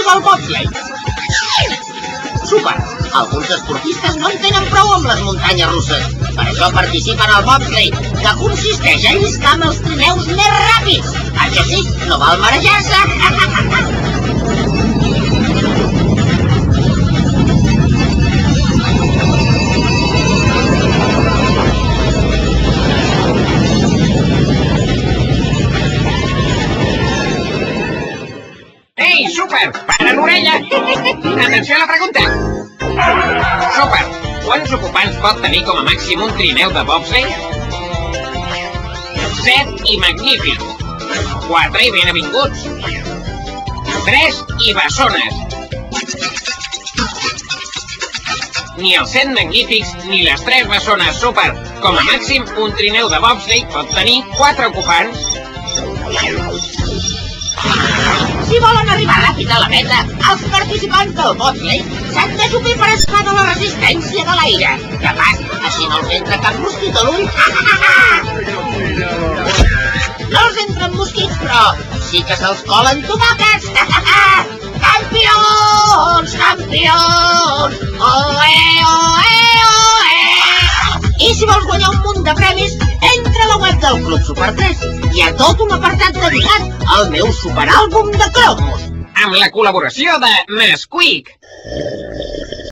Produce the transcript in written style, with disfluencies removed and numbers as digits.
del bobsleigh. Super! Alguns esportistes no en tenen prou amb les muntanyes russes. Per això participen al bobsleigh, que consisteix a lliscar amb els trineus més ràpids. Això sí, no val marejar-se. Ei, Super! Para l'orella! Atenció a la pregunta! Super, quants ocupants pot tenir com a màxim un trineu de bobsleigh? 7 i magnífics. 4 i benavinguts. 3 i bessones. Ni els 7 magnífics ni les 3 bessones, Super. Com a màxim, un trineu de bobsleigh pot tenir 4 ocupants. Si volen arribar ràpid a la meta, els participants del bobsleigh s'han d'ajupir per esclar de la resistència de l'aire. Que pas, així no els entra cap mosquit a l'ull. No els entren mosquits, però sí que se'ls colen tomàquets. Campions! Campions! Oe, oe, oe! I si vols guanyar un munt de premis, entra a la web del Club Super 3. Hi ha tot un apartat dedicat al meu superàlbum de cromos. Amb la col·laboració de Nesquik.